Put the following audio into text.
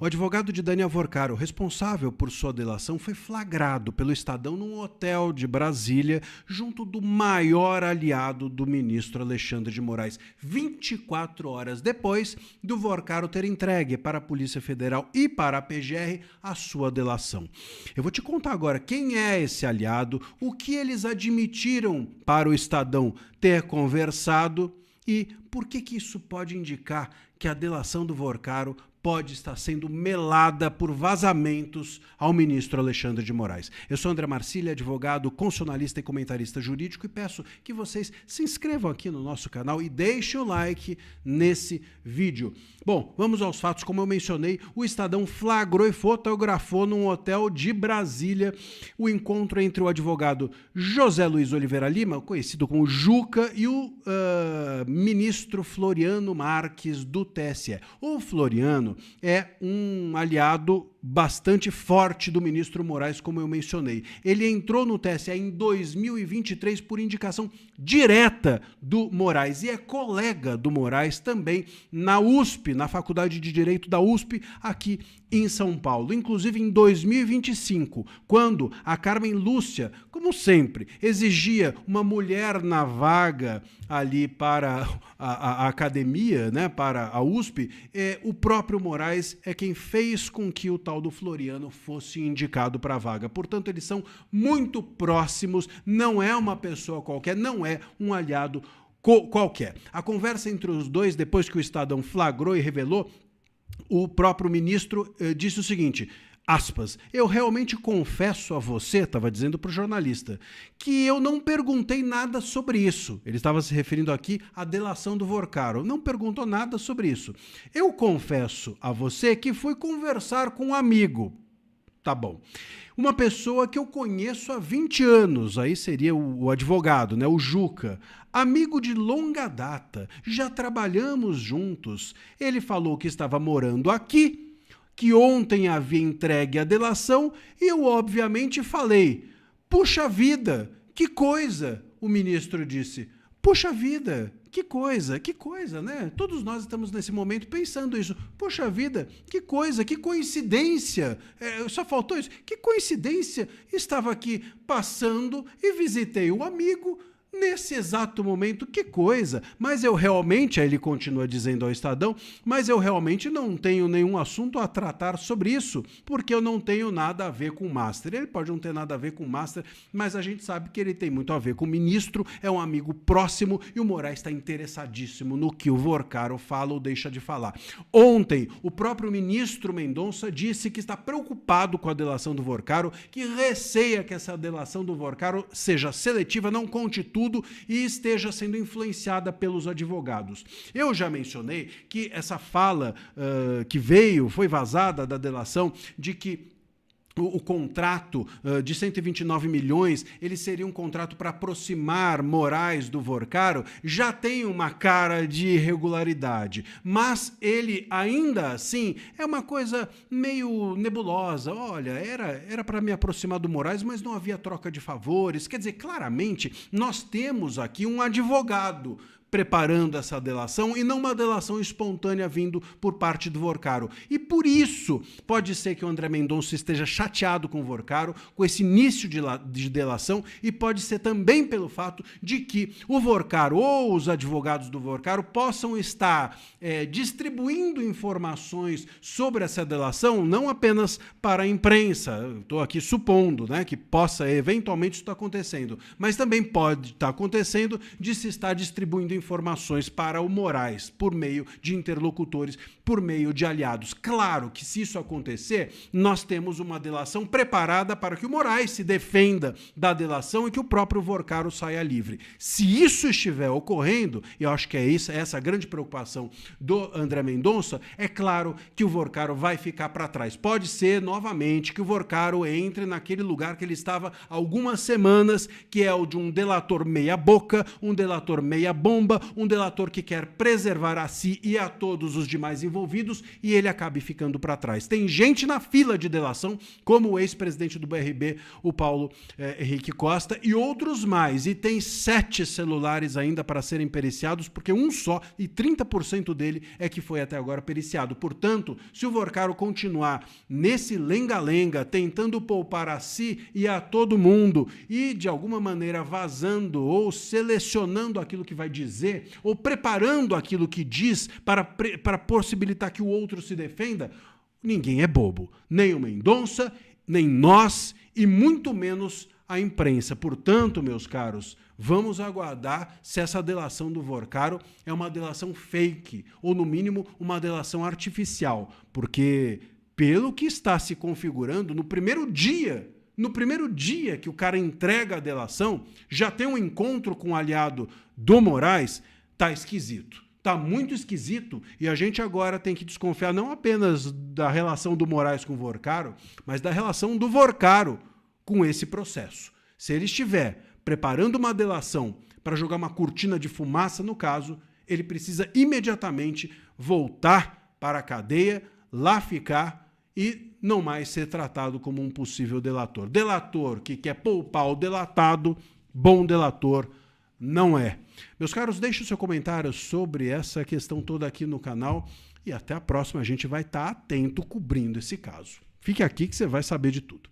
O advogado de Daniel Vorcaro, responsável por sua delação, foi flagrado pelo Estadão num hotel de Brasília, junto do maior aliado do ministro Alexandre de Moraes, 24 horas depois do Vorcaro ter entregue para a Polícia Federal e para a PGR a sua delação. Eu vou te contar agora quem é esse aliado, o que eles admitiram para o Estadão ter conversado e por que isso pode indicar que a delação do Vorcaro pode estar sendo melada por vazamentos ao ministro Alexandre de Moraes. Eu sou André Marcília, advogado, constitucionalista e comentarista jurídico, e peço que vocês se inscrevam aqui no nosso canal e deixem o like nesse vídeo. Bom, vamos aos fatos. Como eu mencionei, o Estadão flagrou e fotografou num hotel de Brasília o encontro entre o advogado José Luiz Oliveira Lima, conhecido como Juca, e o ministro Floriano Marques do TSE. O Floriano é um aliado bastante forte do ministro Moraes, como eu mencionei. Ele entrou no TSE em 2023 por indicação direta do Moraes e é colega do Moraes também na USP, na Faculdade de Direito da USP, aqui em São Paulo. Inclusive, em 2025, quando a Carmen Lúcia, como sempre, exigia uma mulher na vaga ali para a academia, né, para a USP, o próprio Moraes é quem fez com que o tal do Floriano fosse indicado para a vaga. Portanto, eles são muito próximos, não é uma pessoa qualquer, não é um aliado qualquer. A conversa entre os dois, depois que o Estadão flagrou e revelou, o próprio ministro disse o seguinte, aspas, eu realmente confesso a você, estava dizendo para o jornalista, que eu não perguntei nada sobre isso. Ele estava se referindo aqui à delação do Vorcaro. Não perguntou nada sobre isso. Eu confesso a você que fui conversar com um amigo. Tá bom. Uma pessoa que eu conheço há 20 anos, aí seria o advogado, né, o Juca, amigo de longa data, já trabalhamos juntos. Ele falou que estava morando aqui, que ontem havia entregue a delação e eu obviamente falei, puxa vida, que coisa, o ministro disse, puxa vida, que coisa, né? Todos nós estamos nesse momento pensando isso. Poxa vida, que coisa, que coincidência. Só faltou isso. Que coincidência. Estava aqui passando e visitei o amigo nesse exato momento. Que coisa. Mas eu realmente, aí ele continua dizendo ao Estadão, mas eu realmente não tenho nenhum assunto a tratar sobre isso, porque eu não tenho nada a ver com o Master. Ele pode não ter nada a ver com o Master, mas a gente sabe que ele tem muito a ver com o ministro, é um amigo próximo e o Moraes está interessadíssimo no que o Vorcaro fala ou deixa de falar. Ontem, o próprio ministro Mendonça disse que está preocupado com a delação do Vorcaro, que receia que essa delação do Vorcaro seja seletiva, não conte tudo e esteja sendo influenciada pelos advogados. Eu já mencionei que essa fala que foi vazada da delação de que o contrato de 129 milhões, ele seria um contrato para aproximar Moraes do Vorcaro, já tem uma cara de irregularidade, mas ele ainda assim é uma coisa meio nebulosa. Olha, era para me aproximar do Moraes, mas não havia troca de favores. Quer dizer, claramente, nós temos aqui um advogado preparando essa delação e não uma delação espontânea vindo por parte do Vorcaro. E por isso pode ser que o André Mendonça esteja chateado com o Vorcaro, com esse início de delação, e pode ser também pelo fato de que o Vorcaro ou os advogados do Vorcaro possam estar distribuindo informações sobre essa delação, não apenas para a imprensa, estou aqui supondo, né, que possa eventualmente isso estar acontecendo, mas também pode estar acontecendo de se estar distribuindo informações para o Moraes, por meio de interlocutores, por meio de aliados. Claro que se isso acontecer, nós temos uma delação preparada para que o Moraes se defenda da delação e que o próprio Vorcaro saia livre. Se isso estiver ocorrendo, e eu acho que é essa a grande preocupação do André Mendonça, é claro que o Vorcaro vai ficar para trás. Pode ser, novamente, que o Vorcaro entre naquele lugar que ele estava há algumas semanas, que é o de um delator meia boca, um delator meia bomba, bomba, um delator que quer preservar a si e a todos os demais envolvidos e ele acabe ficando para trás. Tem gente na fila de delação, como o ex-presidente do BRB, o Paulo Henrique Costa, e outros mais. E tem 7 celulares ainda para serem periciados, porque um só, e 30% dele é que foi até agora periciado. Portanto, se o Vorcaro continuar nesse lenga-lenga, tentando poupar a si e a todo mundo, e de alguma maneira vazando ou selecionando aquilo que vai dizer, ou preparando aquilo que diz para possibilitar que o outro se defenda, ninguém é bobo. Nem o Mendonça, nem nós, e muito menos a imprensa. Portanto, meus caros, vamos aguardar se essa delação do Vorcaro é uma delação fake, ou no mínimo uma delação artificial, porque pelo que está se configurando, no primeiro dia que o cara entrega a delação, já tem um encontro com o aliado do Moraes, tá esquisito. Tá muito esquisito e a gente agora tem que desconfiar não apenas da relação do Moraes com o Vorcaro, mas da relação do Vorcaro com esse processo. Se ele estiver preparando uma delação para jogar uma cortina de fumaça no caso, ele precisa imediatamente voltar para a cadeia, lá ficar e não mais ser tratado como um possível delator. Delator que quer poupar o delatado, bom delator não é. Meus caros, deixe o seu comentário sobre essa questão toda aqui no canal e até a próxima. A gente vai estar atento cobrindo esse caso. Fique aqui que você vai saber de tudo.